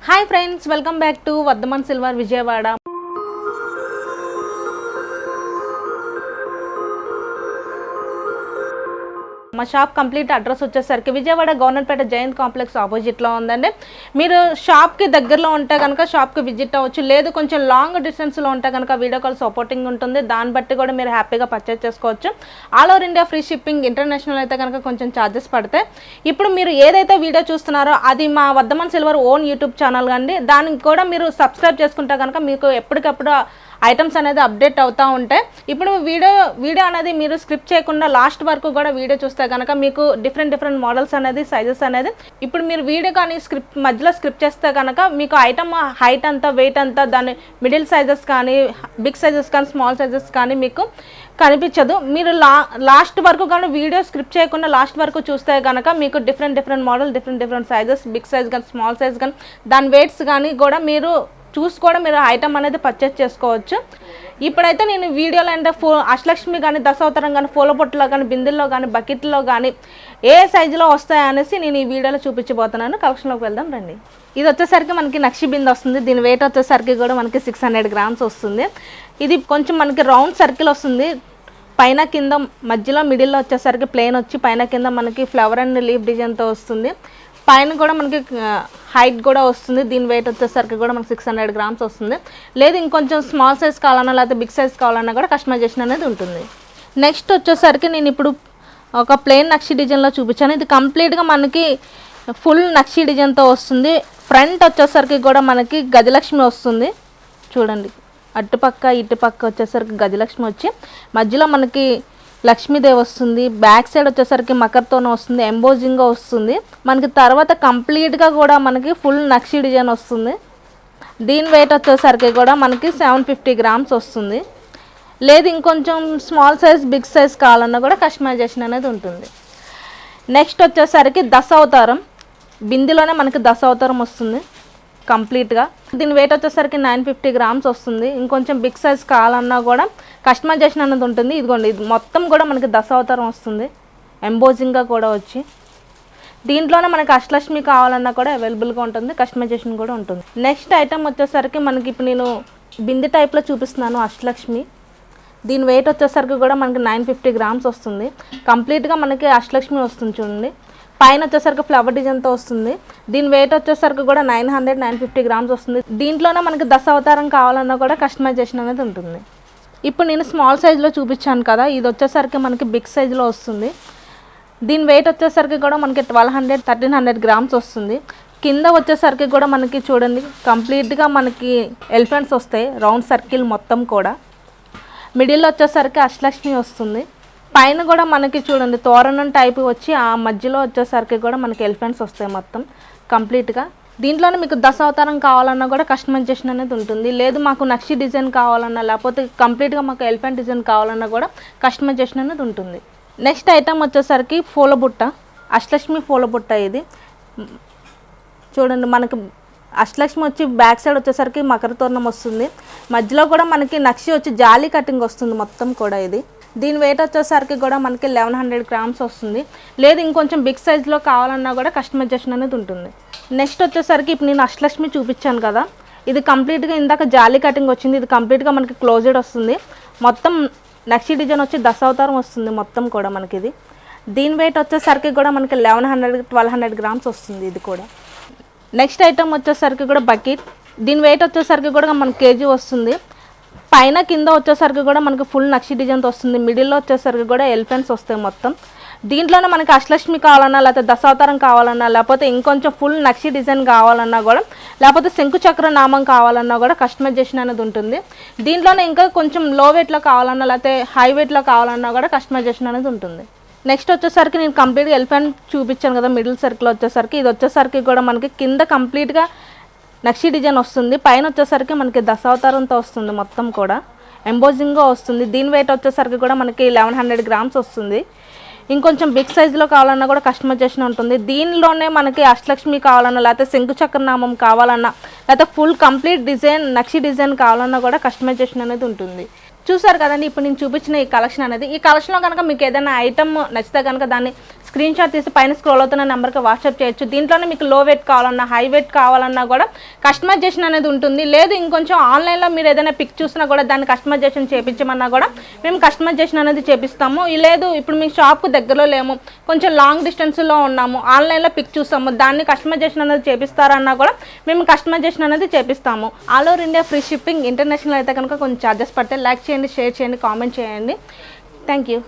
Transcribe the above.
Hi friends, welcome back to Vardhaman Silver Vijayawada. మా shop complete address వచ్చేసరికి Vijayawada government Jayant complex ఆపోజిట్లో ఉందండి. మీరు షాప్కి దగ్గరలో ఉంటే కనుక షాప్కి విజిట్ అవ్వచ్చు. లేదు కొంచెం లాంగ్ డిస్టెన్స్లో ఉంటే కనుక వీడియో కాల్ సపోర్టింగ్ ఉంటుంది. దాన్ని బట్టి కూడా మీరు హ్యాపీగా పర్చేస్ చేసుకోవచ్చు. All over India free shipping. International అయితే కనుక కొంచెం ఛార్జెస్ పడతాయి. ఇప్పుడు మీరు ఏదైతే వీడియో చూస్తున్నారో అది మా Vardhaman Silver own YouTube channel అండి. దానికి కూడా మీరు సబ్స్క్రైబ్ చేసుకుంటే కనుక మీకు ఎప్పటికప్పుడు ఐటమ్స్ అనేది అప్డేట్ అవుతూ ఉంటాయి. ఇప్పుడు వీడియో అనేది మీరు స్క్రిప్ట్ చేయకుండా లాస్ట్ వరకు కూడా వీడియో చూస్తే కనుక మీకు డిఫరెంట్ మోడల్స్ అనేది సైజెస్ అనేది ఇప్పుడు మీరు వీడియో కానీ మధ్యలో స్క్రిప్ట్ చేస్తే కనుక మీకు ఐటమ్ హైట్ అంతా వెయిట్ అంతా దాని మిడిల్ సైజెస్ కానీ బిగ్ సైజెస్ కానీ స్మాల్ సైజెస్ కానీ మీకు కనిపించదు. మీరు లాస్ట్ వరకు కానీ వీడియో స్క్రిప్ట్ చేయకుండా లాస్ట్ వరకు చూస్తే కనుక మీకు different model different sizes big size కానీ స్మాల్ సైజ్ కానీ దాని వెయిట్స్ కానీ కూడా మీరు చూసుకోవడం మీరు ఐటమ్ అనేది పర్చేస్ చేసుకోవచ్చు. ఇప్పుడైతే నేను వీడియోలో అంటే అష్టలక్ష్మి కానీ దశావతారం కానీ పూలపొట్టులో కానీ బిందెల్లో కానీ బకెట్లో కానీ ఏ సైజులో వస్తాయనేసి నేను ఈ వీడియోలో చూపించబోతున్నాను. కలెక్షన్లోకి వెళ్దాం రండి. ఇది వచ్చేసరికి మనకి నక్షి బిందె వస్తుంది. దీని వెయిట్ వచ్చేసరికి కూడా మనకి 600 grams వస్తుంది. ఇది కొంచెం మనకి రౌండ్ సర్కిల్ వస్తుంది. పైన కింద మధ్యలో మిడిల్లో వచ్చేసరికి ప్లెయిన్ వచ్చి పైన కింద మనకి ఫ్లవర్ అండ్ లీఫ్ డిజైన్తో వస్తుంది. పైన కూడా మనకి హైట్ కూడా వస్తుంది. దీని వెయిట్ వచ్చేసరికి కూడా మనకి 600 grams వస్తుంది. లేదు ఇంకొంచెం స్మాల్ సైజ్ కావాలన్నా లేకపోతే బిగ్ సైజ్ కావాలన్నా కూడా కస్టమైజేషన్ అనేది ఉంటుంది. నెక్స్ట్ వచ్చేసరికి నేను ఇప్పుడు ఒక ప్లెయిన్ నక్షి డిజైన్లో చూపించాను. ఇది కంప్లీట్గా మనకి ఫుల్ నక్షి డిజైన్తో వస్తుంది. ఫ్రంట్ వచ్చేసరికి కూడా మనకి గజలక్ష్మి వస్తుంది. చూడండి, అటుపక్క ఇటుపక్క వచ్చేసరికి గజలక్ష్మి వచ్చి మధ్యలో మనకి లక్ష్మీదేవి వస్తుంది. బ్యాక్ సైడ్ వచ్చేసరికి మకర్తోనే వస్తుంది. ఎంబోజింగ్గా వస్తుంది. మనకి తర్వాత కంప్లీట్గా కూడా మనకి ఫుల్ నక్షి డిజైన్ వస్తుంది. దీని వెయిట్ వచ్చేసరికి కూడా మనకి 750 grams వస్తుంది. లేదు ఇంకొంచెం స్మాల్ సైజ్ బిగ్ సైజ్ కావాలన్నా కూడా కస్టమైజేషన్ అనేది ఉంటుంది. నెక్స్ట్ వచ్చేసరికి దశావతారం బిందెలోనే మనకి దశావతారం వస్తుంది కంప్లీట్గా. దీని వెయిట్ వచ్చేసరికి 950 grams వస్తుంది. ఇంకొంచెం బిగ్ సైజ్ కావాలన్నా కూడా కస్టమైజేషన్ అనేది ఉంటుంది. ఇదిగోండి, ఇది మొత్తం కూడా మనకి దశావతారం వస్తుంది ఎంబోజింగ్గా కూడా వచ్చి. దీంట్లోనే మనకి అష్టలక్ష్మి కావాలన్నా కూడా అవైలబుల్గా ఉంటుంది. కస్టమైజేషన్ కూడా ఉంటుంది. నెక్స్ట్ ఐటమ్ వచ్చేసరికి మనకి ఇప్పుడు నేను బిందె టైప్లో చూపిస్తున్నాను అష్టలక్ష్మి. దీని వెయిట్ వచ్చేసరికి కూడా మనకి 950 grams వస్తుంది. కంప్లీట్గా మనకి అష్టలక్ష్మి వస్తుంది. చూడండి, పైన వచ్చేసరికి ఫ్లవర్ డిజైన్తో వస్తుంది. దీని వెయిట్ వచ్చేసరికి కూడా 950 grams వస్తుంది. దీంట్లోనే మనకి దశావతారం కావాలన్నా కూడా కస్టమైజేషన్ అనేది ఉంటుంది. ఇప్పుడు నేను స్మాల్ సైజులో చూపించాను కదా, ఇది వచ్చేసరికి మనకి బిగ్ సైజులో వస్తుంది. దీని వెయిట్ వచ్చేసరికి కూడా మనకి 1300 grams వస్తుంది. కింద వచ్చేసరికి కూడా మనకి చూడండి కంప్లీట్గా మనకి ఎలిఫెంట్స్ వస్తాయి రౌండ్ సర్కిల్ మొత్తం కూడా. మిడిల్లో వచ్చేసరికి అష్టలక్ష్మి వస్తుంది. పైన కూడా మనకి చూడండి తోరణం టైపు వచ్చి ఆ మధ్యలో వచ్చేసరికి కూడా మనకి ఎలిఫెంట్స్ వస్తాయి మొత్తం కంప్లీట్గా. దీంట్లోనే మీకు దశావతారం కావాలన్నా కూడా కస్టమైజేషన్ అనేది ఉంటుంది. లేదు మాకు నక్షి డిజైన్ కావాలన్నా లేకపోతే కంప్లీట్గా మాకు ఎలిఫెంట్ డిజైన్ కావాలన్నా కూడా కస్టమైజేషన్ అనేది ఉంటుంది. నెక్స్ట్ ఐటమ్ వచ్చేసరికి పూలబుట్ట, అష్టలక్ష్మి పూలబుట్ట. ఇది చూడండి మనకి అష్టలక్ష్మి వచ్చి బ్యాక్ సైడ్ వచ్చేసరికి మకర తోరణం వస్తుంది. మధ్యలో కూడా మనకి నక్షి వచ్చి జాలీ కటింగ్ వస్తుంది మొత్తం కూడా. ఇది దీని వెయిట్ వచ్చేసరికి కూడా మనకి 1100 grams వస్తుంది. లేదు ఇంకొంచెం బిగ్ సైజ్లో కావాలన్నా కూడా కస్టమైజేషన్ అనేది ఉంటుంది. నెక్స్ట్ వచ్చేసరికి ఇప్పుడు నేను అష్టలక్ష్మి చూపించాను కదా, ఇది కంప్లీట్గా ఇందాక జాలీ కటింగ్ వచ్చింది. ఇది కంప్లీట్గా మనకి క్లోజ్డ్ వస్తుంది. మొత్తం నక్షి డిజైన్ వచ్చి దశావతారం వస్తుంది మొత్తం కూడా మనకి. ఇది దీని వెయిట్ వచ్చేసరికి కూడా మనకి 1200 grams వస్తుంది ఇది కూడా. నెక్స్ట్ ఐటమ్ వచ్చేసరికి కూడా బకెట్. దీని వెయిట్ వచ్చేసరికి కూడా మనకి కేజీ వస్తుంది. పైన కింద వచ్చేసరికి కూడా మనకి ఫుల్ నక్షి డిజైన్తో వస్తుంది. మిడిల్లో వచ్చేసరికి కూడా ఎలిఫెంట్స్ వస్తాయి మొత్తం. దీంట్లోనే మనకి అష్టలక్ష్మి కావాలన్నా లేకపోతే దశావతారం కావాలన్నా లేకపోతే ఇంకొంచెం ఫుల్ నక్షి డిజైన్ కావాలన్నా కూడా లేకపోతే శంకుచక్ర నామం కావాలన్నా కూడా కస్టమైజేషన్ అనేది ఉంటుంది. దీంట్లోనే ఇంకా కొంచెం లో వెయిట్లో కావాలన్నా లేకపోతే హై వెయిట్లో కావాలన్నా కూడా కస్టమైజేషన్ అనేది ఉంటుంది. నెక్స్ట్ వచ్చేసరికి నేను కంప్లీట్గా ఎలిఫెంట్ చూపించాను కదా మిడిల్ సర్కిల్ వచ్చేసరికి. ఇది వచ్చేసరికి కూడా మనకి కింద కంప్లీట్గా నక్షి డిజైన్ వస్తుంది. పైన వచ్చేసరికి మనకి దశావతారంతో వస్తుంది మొత్తం కూడా ఎంబోజింగ్గా వస్తుంది. దీని వెయిట్ వచ్చేసరికి కూడా మనకి 1100 grams వస్తుంది. ఇంకొంచెం బిగ్ సైజులో కావాలన్నా కూడా కస్టమైజేషన్ ఉంటుంది. దీనిలోనే మనకి అష్టలక్ష్మి కావాలన్నా లేకపోతే శంకుచక్రనామం కావాలన్నా లేకపోతే ఫుల్ కంప్లీట్ డిజైన్ నక్షి డిజైన్ కావాలన్నా కూడా కస్టమైజేషన్ అనేది ఉంటుంది. చూసారు కదండి, ఇప్పుడు నేను చూపించిన ఈ కలెక్షన్ అనేది, ఈ కలెక్షన్లో కనుక మీకు ఏదైనా ఐటమ్ నచ్చితే కనుక దాన్ని స్క్రీన్ షాట్ తీసి పైన స్క్రోల్ అవుతున్న నెంబర్కి వాట్సాప్ చేయొచ్చు. దీంట్లోనే మీకు లో వెయిట్ కావాలన్నా హై వెయిట్ కావాలన్నా కూడా కస్టమైజేషన్ అనేది ఉంటుంది. లేదు ఇంకొంచెం ఆన్లైన్లో మీరు ఏదైనా పిక్ చూసినా కూడా దాన్ని కస్టమైజేషన్ చేయించమన్నా కూడా మేము కస్టమైజేషన్ అనేది చేపిస్తాము. లేదు ఇప్పుడు మీ షాప్కు దగ్గరలో లేము, కొంచెం లాంగ్ డిస్టెన్స్లో ఉన్నాము, ఆన్లైన్లో పిక్ చూస్తాము, దాన్ని కస్టమైజేషన్ అనేది చేపిస్తారన్నా కూడా మేము కస్టమైజేషన్ అనేది చేపిస్తాము. All over India free shipping. International అయితే కనుక కొంచెం ఛార్జెస్ పడతాయి. లైక్ చేయండి, షేర్ చేయండి, కామెంట్ చేయండి. Thank you.